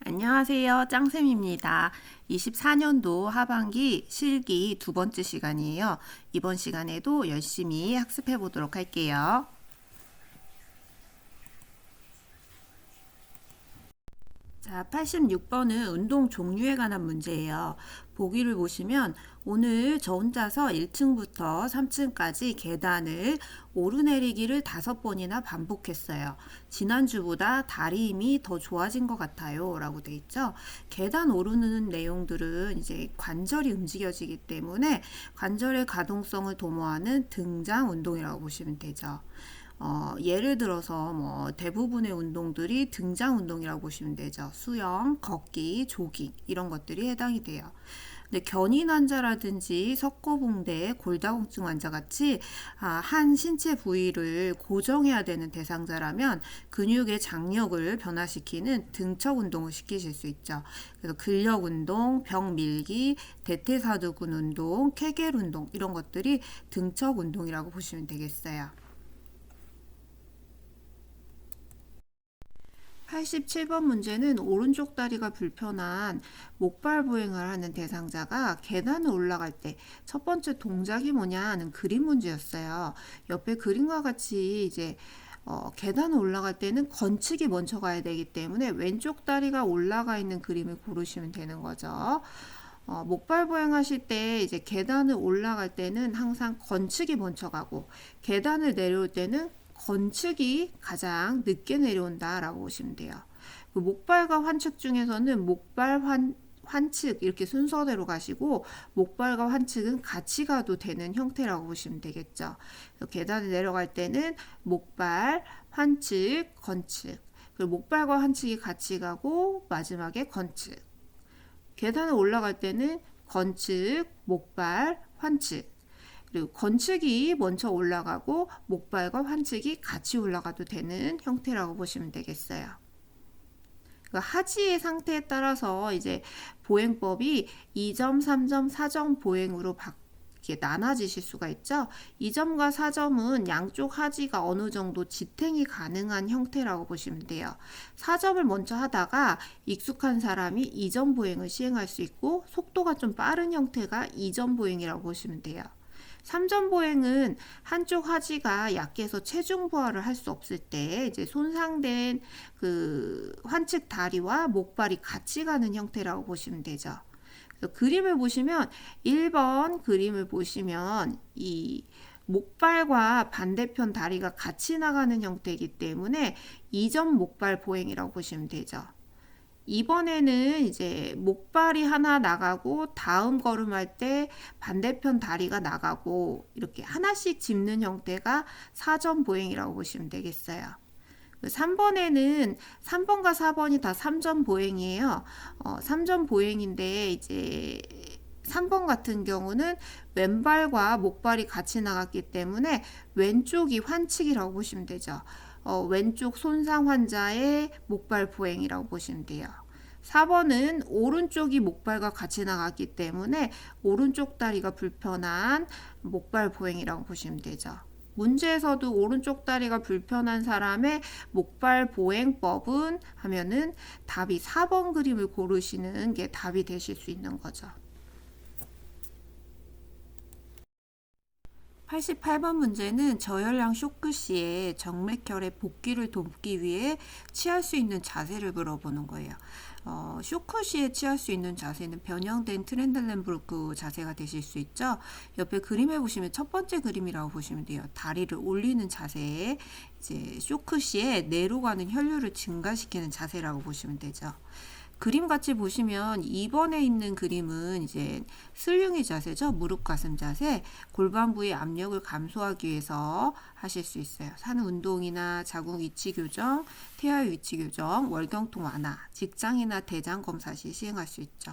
안녕하세요. 짱쌤입니다. 24년도 하반기 실기 두 번째 시간이에요. 이번 시간에도 열심히 학습해 보도록 할게요. 자, 86번은 운동 종류에 관한 문제예요. 보기를 보시면 오늘 저 혼자서 1층부터 3층까지 계단을 오르내리기를 5번이나 반복했어요. 지난주보다 다리 힘이 더 좋아진 것 같아요. 라고 돼 있죠. 계단 오르는 내용들은 이제 관절이 움직여지기 때문에 관절의 가동성을 도모하는 등장 운동이라고 보시면 되죠. 예를 들어서 뭐 대부분의 운동들이 등장 운동이라고 보시면 되죠. 수영, 걷기, 조깅 이런 것들이 해당이 돼요. 근데 견인 환자라든지 석고붕대, 골다공증 환자 같이 한 신체 부위를 고정해야 되는 대상자라면 근육의 장력을 변화시키는 등척 운동을 시키실 수 있죠. 그래서 근력 운동, 벽 밀기, 대퇴사두근 운동, 케겔 운동 이런 것들이 등척 운동이라고 보시면 되겠어요. 87번 문제는 오른쪽 다리가 불편한 목발 보행을 하는 대상자가 계단을 올라갈 때 첫 번째 동작이 뭐냐 하는 그림 문제였어요. 옆에 그림과 같이 이제 계단을 올라갈 때는 건축이 먼저 가야 되기 때문에 왼쪽 다리가 올라가 있는 그림을 고르시면 되는 거죠. 목발 보행하실 때 이제 계단을 올라갈 때는 항상 건축이 먼저 가고 계단을 내려올 때는 건축이 가장 늦게 내려온다라고 보시면 돼요. 그 목발과 환측 중에서는 환측 이렇게 순서대로 가시고 목발과 환측은 같이 가도 되는 형태라고 보시면 되겠죠. 계단을 내려갈 때는 목발, 환측, 건축 그리고 목발과 환측이 같이 가고 마지막에 건축 계단을 올라갈 때는 건축, 목발, 환측 그리고 건축이 먼저 올라가고 목발과 환측이 같이 올라가도 되는 형태라고 보시면 되겠어요. 하지의 상태에 따라서 이제 보행법이 2점, 3점, 4점 보행으로 나눠지실 수가 있죠. 2점과 4점은 양쪽 하지가 어느 정도 지탱이 가능한 형태라고 보시면 돼요. 4점을 먼저 하다가 익숙한 사람이 2점 보행을 시행할 수 있고 속도가 좀 빠른 형태가 2점 보행이라고 보시면 돼요. 3점 보행은 한쪽 하지가 약해서 체중 부하를 할 수 없을 때 이제 손상된 그 환측 다리와 목발이 같이 가는 형태라고 보시면 되죠. 그래서 그림을 보시면 1번 그림을 보시면 이 목발과 반대편 다리가 같이 나가는 형태이기 때문에 2점 목발 보행이라고 보시면 되죠. 이번에는 이제 목발이 하나 나가고 다음 걸음할 때 반대편 다리가 나가고 이렇게 하나씩 짚는 형태가 4점 보행이라고 보시면 되겠어요. 3번에는 3번과 4번이 다 3점 보행이에요. 3점 보행인데 이제 3번 같은 경우는 왼발과 목발이 같이 나갔기 때문에 왼쪽이 환측이라고 보시면 되죠. 왼쪽 손상 환자의 목발 보행이라고 보시면 돼요. 4번은 오른쪽이 목발과 같이 나갔기 때문에 오른쪽 다리가 불편한 목발 보행이라고 보시면 되죠. 문제에서도 오른쪽 다리가 불편한 사람의 목발 보행법은 하면은 답이 4번 그림을 고르시는 게 답이 되실 수 있는 거죠. 88번 문제는 저혈량 쇼크 시에 정맥혈의 복귀를 돕기 위해 취할 수 있는 자세를 물어보는 거예요. 쇼크 시에 취할 수 있는 자세는 변형된 트렌들렌부르크 자세가 되실 수 있죠. 옆에 그림에 보시면 첫 번째 그림이라고 보시면 돼요. 다리를 올리는 자세, 이제 쇼크 시에 내로 가는 혈류를 증가시키는 자세라고 보시면 되죠. 그림 같이 보시면 2번에 있는 그림은 이제 슬링이 자세죠. 무릎 가슴 자세. 골반 부의 압력을 감소하기 위해서 하실 수 있어요. 하는 운동이나 자궁 위치 교정, 태아 위치 교정, 월경통 완화, 직장이나 대장 검사 시 시행할 수 있죠.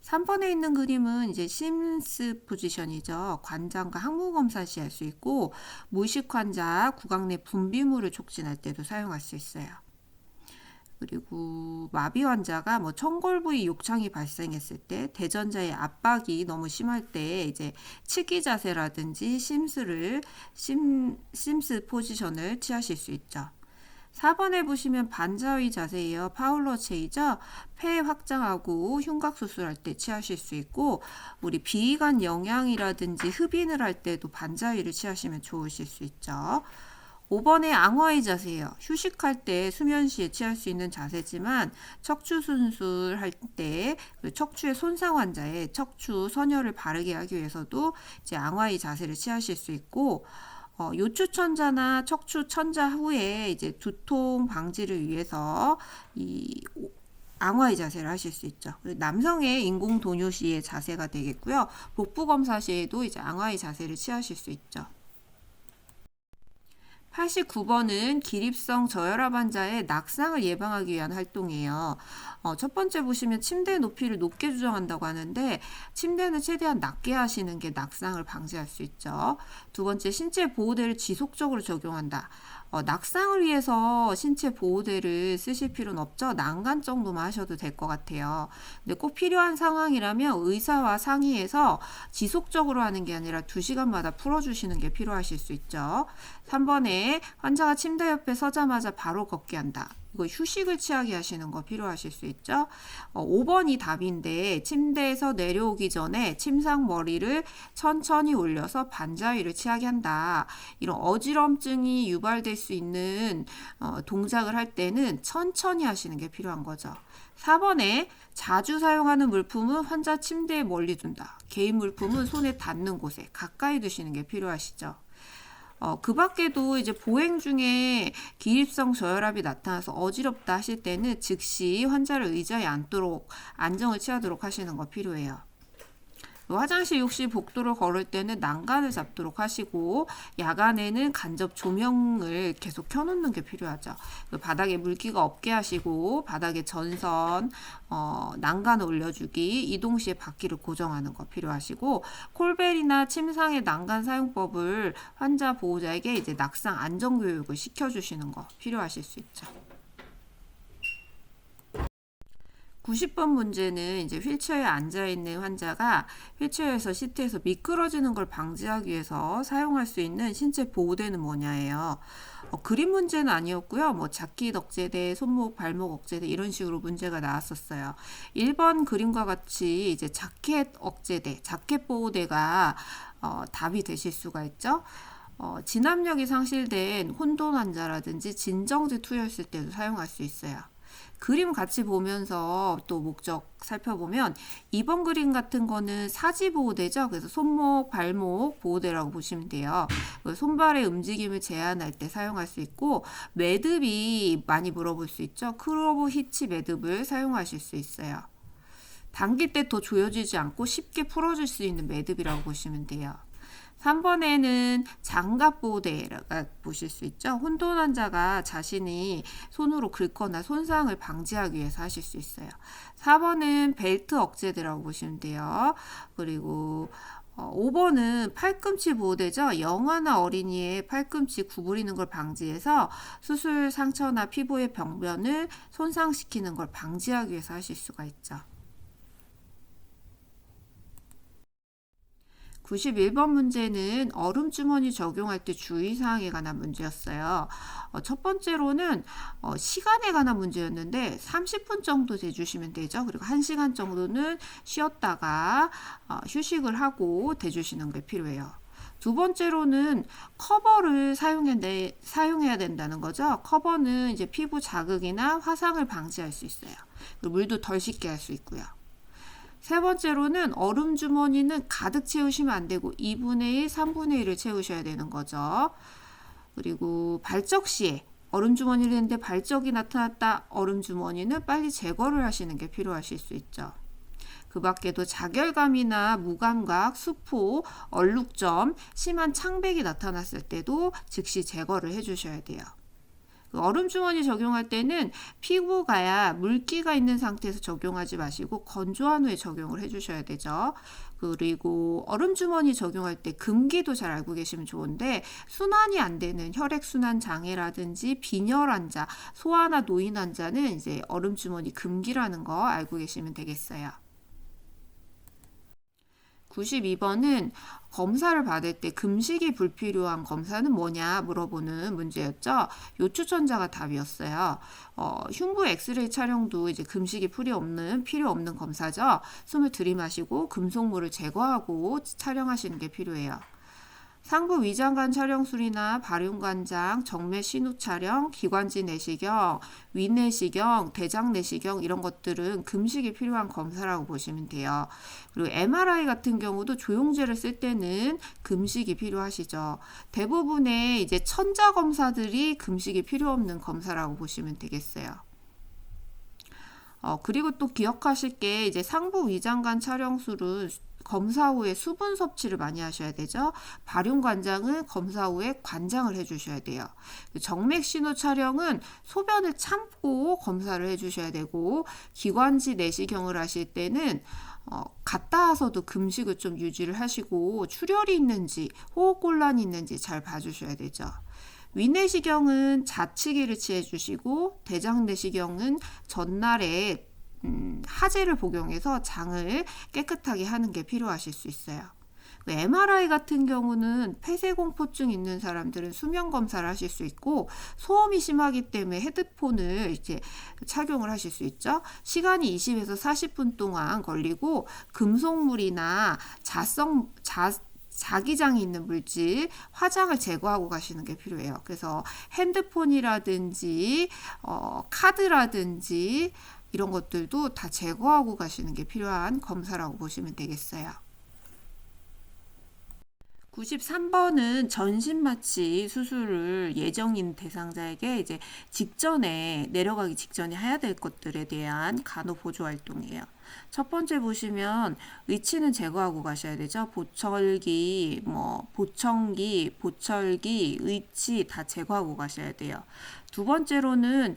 3번에 있는 그림은 이제 심스 포지션이죠. 관장과 항문 검사 시 할 수 있고 무의식 환자 구강 내 분비물을 촉진할 때도 사용할 수 있어요. 그리고 마비 환자가 뭐 청골 부위 욕창이 발생했을 때 대전자의 압박이 너무 심할 때 이제 치기 자세라든지 심스 포지션을 취하실 수 있죠. 4번에 보시면 반자의 자세예요. 파울러 체이죠. 폐 확장하고 흉곽 수술할 때 취하실 수 있고, 우리 비위관 영양이라든지 흡인을 할 때도 반자의를 취하시면 좋으실 수 있죠. 5번에 앙화의 자세예요. 휴식할 때 수면 시에 취할 수 있는 자세지만 척추 수술할 때 척추의 손상 환자의 척추 선혈을 바르게 하기 위해서도 이제 앙화의 자세를 취하실 수 있고, 요추천자나 척추천자 후에 이제 두통 방지를 위해서 이 앙화의 자세를 하실 수 있죠. 남성의 인공 도뇨 시의 자세가 되겠고요. 복부 검사 시에도 이제 앙화의 자세를 취하실 수 있죠. 89번은 기립성 저혈압 환자의 낙상을 예방하기 위한 활동이에요. 첫 번째 보시면 침대의 높이를 높게 조정한다고 하는데, 침대는 최대한 낮게 하시는 게 낙상을 방지할 수 있죠. 두 번째, 신체 보호대를 지속적으로 적용한다. 낙상을 위해서 신체 보호대를 쓰실 필요는 없죠. 난간 정도만 하셔도 될 것 같아요. 근데 꼭 필요한 상황이라면 의사와 상의해서 지속적으로 하는 게 아니라 2시간마다 풀어주시는 게 필요하실 수 있죠. 3번에 환자가 침대 옆에 서자마자 바로 걷게 한다. 이거 휴식을 취하게 하시는 거 필요하실 수 있죠. 5번이 답인데, 침대에서 내려오기 전에 침상 머리를 천천히 올려서 반자위를 취하게 한다. 이런 어지럼증이 유발될 수 있는 동작을 할 때는 천천히 하시는 게 필요한 거죠. 4번에 자주 사용하는 물품은 환자 침대에 멀리 둔다. 개인 물품은 손에 닿는 곳에 가까이 두시는 게 필요하시죠. 그 밖에도 이제 보행 중에 기립성 저혈압이 나타나서 어지럽다 하실 때는 즉시 환자를 의자에 앉도록 안정을 취하도록 하시는 거 필요해요. 화장실, 욕실, 복도를 걸을 때는 난간을 잡도록 하시고, 야간에는 간접 조명을 계속 켜놓는 게 필요하죠. 바닥에 물기가 없게 하시고, 바닥에 전선, 난간을 올려주기, 이동 시에 바퀴를 고정하는 거 필요하시고, 콜벨이나 침상의 난간 사용법을 환자 보호자에게 이제 낙상 안전 교육을 시켜주시는 거 필요하실 수 있죠. 90번 문제는 이제 휠체어에 앉아있는 환자가 휠체어에서 시트에서 미끄러지는 걸 방지하기 위해서 사용할 수 있는 신체 보호대는 뭐냐예요. 그림 문제는 아니었고요. 뭐 자켓 억제대, 손목, 발목 억제대 이런 식으로 문제가 나왔었어요. 1번 그림과 같이 이제 자켓 억제대, 자켓 보호대가 답이 되실 수가 있죠. 진압력이 상실된 혼돈 환자라든지 진정제 투여했을 때도 사용할 수 있어요. 그림 같이 보면서 또 목적 살펴보면 2번 그림 같은 거는 사지 보호대죠. 그래서 손목, 발목 보호대라고 보시면 돼요. 손발의 움직임을 제한할 때 사용할 수 있고, 매듭이 많이 물어볼 수 있죠. 크로브 히치 매듭을 사용하실 수 있어요. 당길 때 더 조여지지 않고 쉽게 풀어질 수 있는 매듭이라고 보시면 돼요. 3번에는 장갑 보호대가 보실 수 있죠. 혼돈 환자가 자신이 손으로 긁거나 손상을 방지하기 위해서 하실 수 있어요. 4번은 벨트 억제대라고 보시면 돼요. 그리고 5번은 팔꿈치 보호대죠. 영아나 어린이의 팔꿈치 구부리는 걸 방지해서 수술 상처나 피부의 병변을 손상시키는 걸 방지하기 위해서 하실 수가 있죠. 91번 문제는 얼음 주머니 적용할 때 주의사항에 관한 문제였어요. 첫 번째로는 시간에 관한 문제였는데 30분 정도 대주시면 되죠. 그리고 1시간 정도는 쉬었다가 휴식을 하고 대주시는 게 필요해요. 두 번째로는 커버를 사용해야 된다는 거죠. 커버는 이제 피부 자극이나 화상을 방지할 수 있어요. 물도 덜 씻게 할 수 있고요. 세 번째로는 얼음 주머니는 가득 채우시면 안 되고 2분의 1, 3분의 1을 채우셔야 되는 거죠. 그리고 발적 시에 얼음 주머니를 했는데 발적이 나타났다. 얼음 주머니는 빨리 제거를 하시는 게 필요하실 수 있죠. 그 밖에도 자결감이나 무감각, 수포, 얼룩점, 심한 창백이 나타났을 때도 즉시 제거를 해주셔야 돼요. 얼음 주머니 적용할 때는 피부가야 물기가 있는 상태에서 적용하지 마시고 건조한 후에 적용을 해주셔야 되죠. 그리고 얼음 주머니 적용할 때 금기도 잘 알고 계시면 좋은데, 순환이 안 되는 혈액순환 장애라든지 빈혈 환자, 소아나 노인 환자는 이제 얼음 주머니 금기라는 거 알고 계시면 되겠어요. 92번은 검사를 받을 때 금식이 불필요한 검사는 뭐냐 물어보는 문제였죠. 요추천자가 답이었어요. 흉부 엑스레이 촬영도 이제 금식이 필요 없는 검사죠. 숨을 들이마시고 금속물을 제거하고 촬영하시는 게 필요해요. 상부 위장관 촬영술이나 발윤관장, 정맥 신우 촬영, 기관지 내시경, 위내시경, 대장 내시경 이런 것들은 금식이 필요한 검사라고 보시면 돼요. 그리고 MRI 같은 경우도 조영제를 쓸 때는 금식이 필요하시죠. 대부분의 이제 천자 검사들이 금식이 필요 없는 검사라고 보시면 되겠어요. 그리고 또 기억하실 게 이제 상부 위장관 촬영술은 검사 후에 수분 섭취를 많이 하셔야 되죠. 발윤 관장은 검사 후에 관장을 해주셔야 돼요. 정맥 신호 촬영은 소변을 참고 검사를 해주셔야 되고, 기관지 내시경을 하실 때는 갔다 와서도 금식을 좀 유지를 하시고 출혈이 있는지 호흡곤란이 있는지 잘 봐주셔야 되죠. 위내시경은 자치기를 취해 주시고, 대장 내시경은 전날에 하제를 복용해서 장을 깨끗하게 하는 게 필요하실 수 있어요. MRI 같은 경우는 폐쇄공포증 있는 사람들은 수면 검사를 하실 수 있고, 소음이 심하기 때문에 헤드폰을 이제 착용을 하실 수 있죠. 시간이 20에서 40분 동안 걸리고, 금속물이나 자기장이 있는 물질, 화장을 제거하고 가시는 게 필요해요. 그래서 핸드폰이라든지 카드라든지 이런 것들도 다 제거하고 가시는 게 필요한 검사라고 보시면 되겠어요. 93번은 전신마취 수술을 예정인 대상자에게 이제 내려가기 직전에 해야 될 것들에 대한 간호보조 활동이에요. 첫 번째 보시면 의치는 제거하고 가셔야 되죠. 보철기, 보청기, 보철기, 의치 다 제거하고 가셔야 돼요. 두 번째로는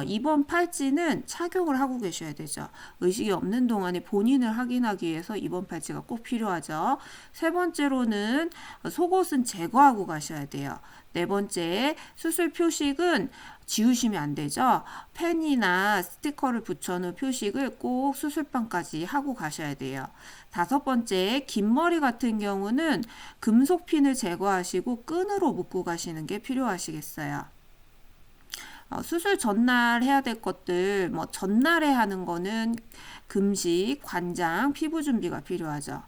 입원 팔찌는 착용을 하고 계셔야 되죠. 의식이 없는 동안에 본인을 확인하기 위해서 입원 팔찌가 꼭 필요하죠. 세 번째로는 속옷은 제거하고 가셔야 돼요. 네 번째, 수술 표식은 지우시면 안 되죠. 펜이나 스티커를 붙여놓은 표식을 꼭 수술방까지 하고 가셔야 돼요. 다섯 번째, 긴 머리 같은 경우는 금속핀을 제거하시고 끈으로 묶고 가시는 게 필요하시겠어요. 수술 전날 해야 될 것들, 전날에 하는 거는 금식, 관장, 피부 준비가 필요하죠.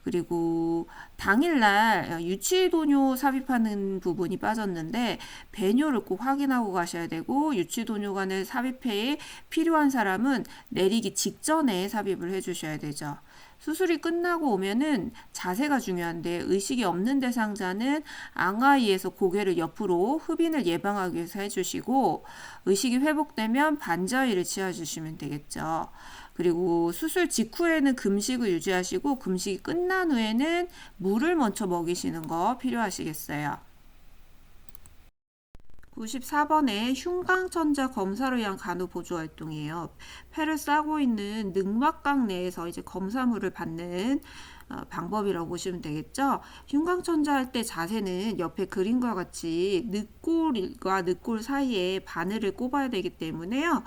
그리고 당일날 유치도뇨 삽입하는 부분이 빠졌는데 배뇨를 꼭 확인하고 가셔야 되고, 유치도뇨관을 삽입해 필요한 사람은 내리기 직전에 삽입을 해주셔야 되죠. 수술이 끝나고 오면은 자세가 중요한데, 의식이 없는 대상자는 앙하이에서 고개를 옆으로 흡인을 예방하기 위해서 해주시고, 의식이 회복되면 반자위를 취해주시면 되겠죠. 그리고 수술 직후에는 금식을 유지하시고, 금식이 끝난 후에는 물을 먼저 먹이시는 거 필요하시겠어요. 94번에 흉광천자 검사를 위한 간호보조 활동이에요. 폐를 싸고 있는 늑막강 내에서 이제 검사물을 받는 방법이라고 보시면 되겠죠. 흉광천자 할 때 자세는 옆에 그림과 같이 늑골과 늑골 사이에 바늘을 꼽아야 되기 때문에요.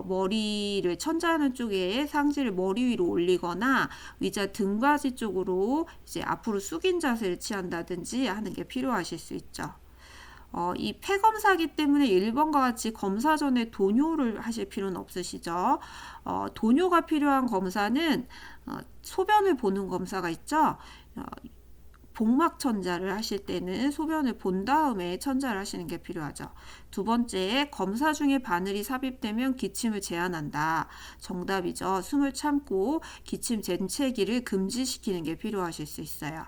머리를 천자하는 쪽에 상지를 머리 위로 올리거나 의자 등받이 쪽으로 이제 앞으로 숙인 자세를 취한다든지 하는 게 필요하실 수 있죠. 이 폐검사기 때문에 1번과 같이 검사 전에 도뇨를 하실 필요는 없으시죠. 도뇨가 필요한 검사는 소변을 보는 검사가 있죠. 복막천자를 하실 때는 소변을 본 다음에 천자를 하시는 게 필요하죠. 두 번째, 검사 중에 바늘이 삽입되면 기침을 제한한다. 정답이죠. 숨을 참고 기침 재채기를 금지시키는 게 필요하실 수 있어요.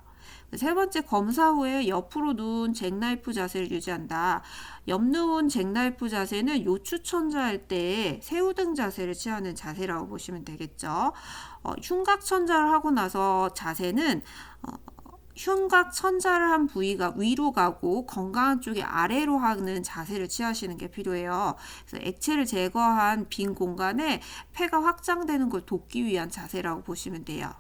세 번째, 검사 후에 옆으로 누운 잭나이프 자세를 유지한다. 옆 누운 잭나이프 자세는 요추천자 할 때 새우등 자세를 취하는 자세라고 보시면 되겠죠. 흉곽천자를 하고 나서 자세는 흉곽천자를 한 부위가 위로 가고 건강한 쪽이 아래로 하는 자세를 취하시는 게 필요해요. 그래서 액체를 제거한 빈 공간에 폐가 확장되는 걸 돕기 위한 자세라고 보시면 돼요.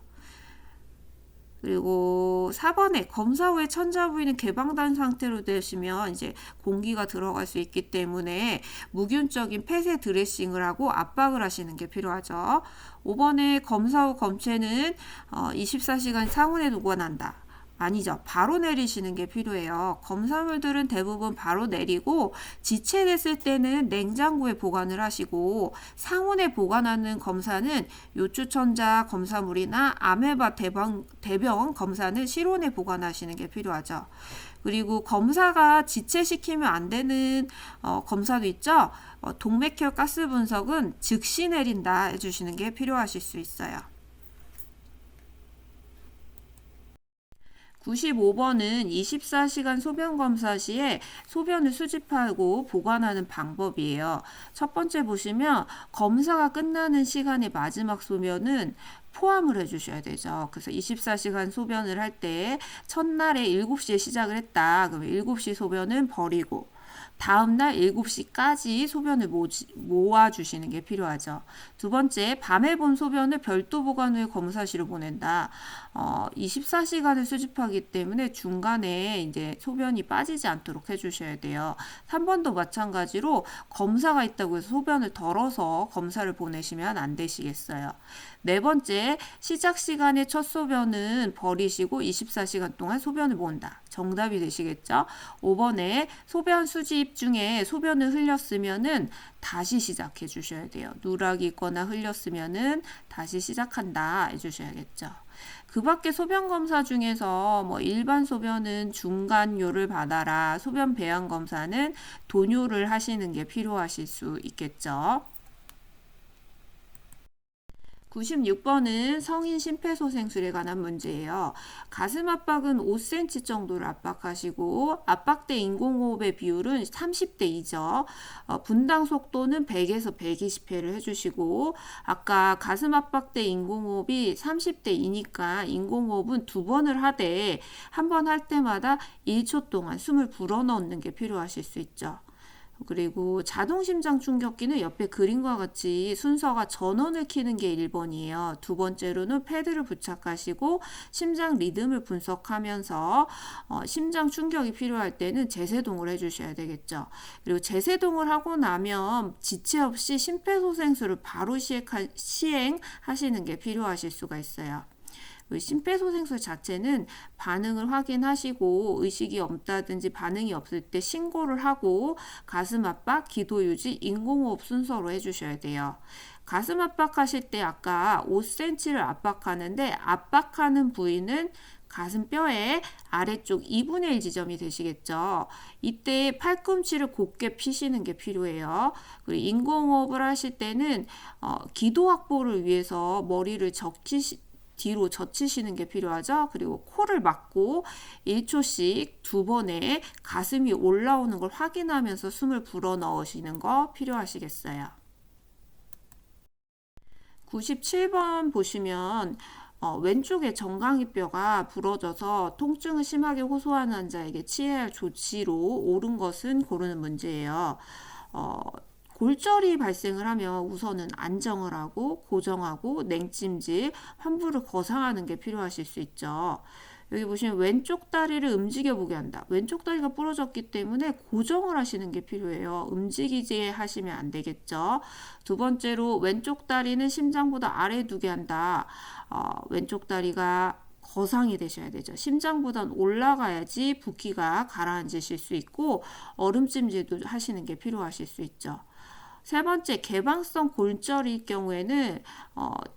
그리고 4번에 검사 후에 천자 부위는 개방된 상태로 되시면 이제 공기가 들어갈 수 있기 때문에 무균적인 폐쇄 드레싱을 하고 압박을 하시는 게 필요하죠. 5번에 검사 후 검체는 24시간 상온에 두고 난다. 아니죠. 바로 내리시는 게 필요해요. 검사물들은 대부분 바로 내리고 지체됐을 때는 냉장고에 보관을 하시고 상온에 보관하는 검사는 요추천자 검사물이나 아메바 대병 검사는 실온에 보관하시는 게 필요하죠. 그리고 검사가 지체시키면 안 되는 검사도 있죠. 동맥혈 가스 분석은 즉시 내린다 해주시는 게 필요하실 수 있어요. 95번은 24시간 소변 검사 시에 소변을 수집하고 보관하는 방법이에요. 첫 번째 보시면 검사가 끝나는 시간의 마지막 소변은 포함을 해주셔야 되죠. 그래서 24시간 소변을 할 때 첫날에 7시에 시작을 했다. 그러면 7시 소변은 버리고 다음날 7시까지 소변을 모아주시는 게 필요하죠. 두 번째, 밤에 본 소변을 별도 보관 후에 검사실로 보낸다. 24시간을 수집하기 때문에 중간에 이제 소변이 빠지지 않도록 해주셔야 돼요. 3번도 마찬가지로 검사가 있다고 해서 소변을 덜어서 검사를 보내시면 안 되시겠어요. 네 번째, 시작 시간에 첫 소변은 버리시고 24시간 동안 소변을 모은다. 정답이 되시겠죠? 5번에 소변 수집 중에 소변을 흘렸으면은 다시 시작해 주셔야 돼요. 누락이 있거나 흘렸으면은 다시 시작한다 해주셔야겠죠. 그 밖에 소변 검사 중에서 뭐 일반 소변은 중간요를 받아라, 소변 배양 검사는 도뇨를 하시는 게 필요하실 수 있겠죠. 96번은 성인 심폐소생술에 관한 문제예요. 가슴 압박은 5cm 정도를 압박하시고 압박대 인공호흡의 비율은 30대 2죠. 분당 속도는 100에서 120회를 해주시고 아까 가슴 압박대 인공호흡이 30대 2니까 인공호흡은 2번을 하되 한 번 할 때마다 1초 동안 숨을 불어넣는 게 필요하실 수 있죠. 그리고 자동심장 충격기는 옆에 그림과 같이 순서가 전원을 켜는 게 1번이에요. 두 번째로는 패드를 부착하시고 심장 리듬을 분석하면서 심장 충격이 필요할 때는 재세동을 해주셔야 되겠죠. 그리고 재세동을 하고 나면 지체 없이 심폐소생술을 바로 시행하시는 게 필요하실 수가 있어요. 심폐소생술 자체는 반응을 확인하시고 의식이 없다든지 반응이 없을 때 신고를 하고 가슴 압박, 기도 유지, 인공호흡 순서로 해주셔야 돼요. 가슴 압박하실 때 아까 5cm를 압박하는데 압박하는 부위는 가슴뼈의 아래쪽 2분의 1 지점이 되시겠죠. 이때 팔꿈치를 곧게 피시는 게 필요해요. 그리고 인공호흡을 하실 때는 기도 확보를 위해서 머리를 뒤로 젖히시는 게 필요하죠. 그리고 코를 막고 1초씩 2번에 가슴이 올라오는 걸 확인하면서 숨을 불어넣으시는 거 필요하시겠어요. 97번 보시면 왼쪽에 정강이뼈가 부러져서 통증을 심하게 호소하는 환자에게 취해야 할 조치로 옳은 것은 고르는 문제예요. 골절이 발생을 하면 우선은 안정을 하고 고정하고 냉찜질, 환부를 거상하는 게 필요하실 수 있죠. 여기 보시면 왼쪽 다리를 움직여 보게 한다. 왼쪽 다리가 부러졌기 때문에 고정을 하시는 게 필요해요. 움직이지 하시면 안 되겠죠. 두 번째로 왼쪽 다리는 심장보다 아래 두게 한다. 왼쪽 다리가 거상이 되셔야 되죠. 심장보단 올라가야지 붓기가 가라앉으실 수 있고 얼음찜질도 하시는 게 필요하실 수 있죠. 세 번째, 개방성 골절일 경우에는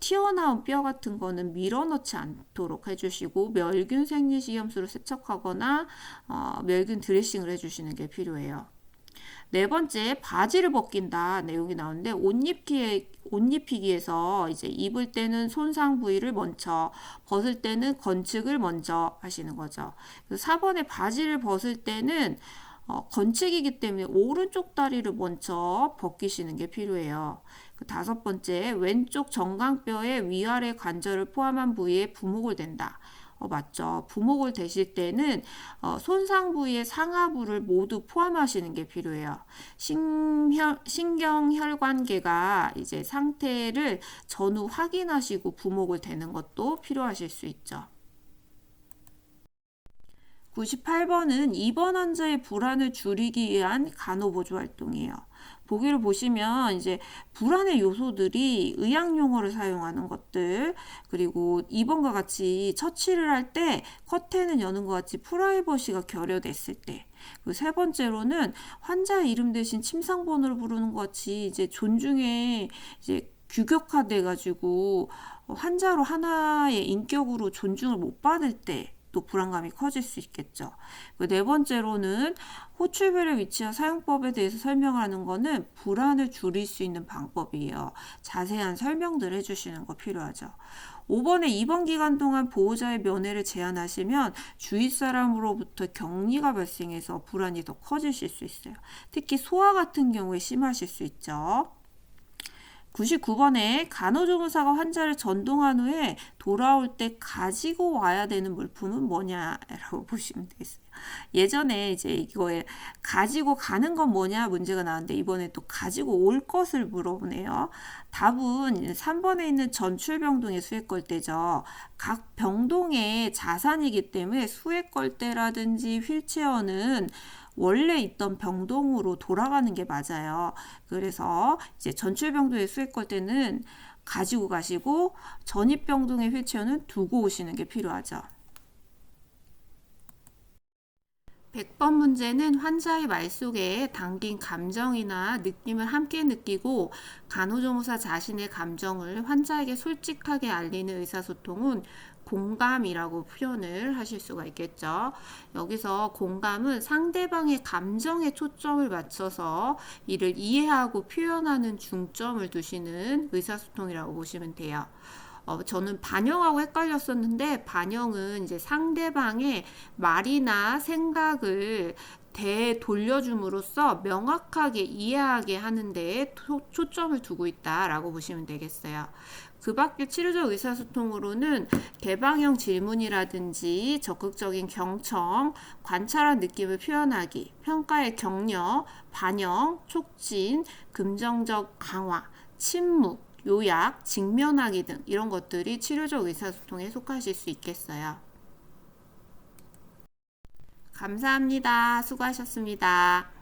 튀어나온 뼈 같은 거는 밀어넣지 않도록 해주시고 멸균 생리식염수로 세척하거나 멸균 드레싱을 해주시는 게 필요해요. 네 번째, 바지를 벗긴다 내용이 나오는데 옷 입히기에서 이제 입을 때는 손상 부위를 먼저, 벗을 때는 건축을 먼저 하시는 거죠. 4번에 바지를 벗을 때는 건칙이기 때문에 오른쪽 다리를 먼저 벗기시는 게 필요해요. 다섯 번째, 왼쪽 정강뼈의 위아래 관절을 포함한 부위에 부목을 댄다. 맞죠. 부목을 대실 때는 손상 부위의 상하부를 모두 포함하시는 게 필요해요. 신경혈관계가 이제 상태를 전후 확인하시고 부목을 대는 것도 필요하실 수 있죠. 98번은 입원 환자의 불안을 줄이기 위한 간호보조 활동이에요. 보기를 보시면 이제 불안의 요소들이 의학 용어를 사용하는 것들, 그리고 2번과 같이 처치를 할 때 커튼을 여는 것 같이 프라이버시가 결여됐을 때, 그 세 번째로는 환자의 이름 대신 침상번호를 부르는 것 같이 이제 존중에 이제 규격화돼 가지고 환자로 하나의 인격으로 존중을 못 받을 때 또 불안감이 커질 수 있겠죠. 네 번째로는 호출별의 위치와 사용법에 대해서 설명하는 거는 불안을 줄일 수 있는 방법이에요. 자세한 설명들 해주시는 거 필요하죠. 5번에 입원 기간 동안 보호자의 면회를 제한하시면 주위 사람으로부터 격리가 발생해서 불안이 더 커지실 수 있어요. 특히 소아 같은 경우에 심하실 수 있죠. 99번에 간호조무사가 환자를 전동한 후에 돌아올 때 가지고 와야 되는 물품은 뭐냐라고 보시면 되겠어요. 예전에 이제 이거에 가지고 가는 건 뭐냐 문제가 나왔는데 이번에 또 가지고 올 것을 물어보네요. 답은 3번에 있는 전출병동의 수액걸대죠. 각 병동의 자산이기 때문에 수액걸대라든지 휠체어는 원래 있던 병동으로 돌아가는 게 맞아요. 그래서 이제 전출병동의 수액걸대는 가지고 가시고 전입병동의 휠체어는 두고 오시는 게 필요하죠. 100번 문제는 환자의 말 속에 담긴 감정이나 느낌을 함께 느끼고 간호조무사 자신의 감정을 환자에게 솔직하게 알리는 의사소통은 공감이라고 표현을 하실 수가 있겠죠. 여기서 공감은 상대방의 감정에 초점을 맞춰서 이를 이해하고 표현하는 중점을 두시는 의사소통이라고 보시면 돼요. 저는 반영하고 헷갈렸었는데 반영은 이제 상대방의 말이나 생각을 되돌려줌으로써 명확하게 이해하게 하는 데에 초점을 두고 있다라고 보시면 되겠어요. 그 밖에 치료적 의사소통으로는 개방형 질문이라든지 적극적인 경청, 관찰한 느낌을 표현하기, 평가의 격려, 반영, 촉진, 긍정적 강화, 침묵, 요약, 직면하기 등 이런 것들이 치료적 의사소통에 속하실 수 있겠어요. 감사합니다. 수고하셨습니다.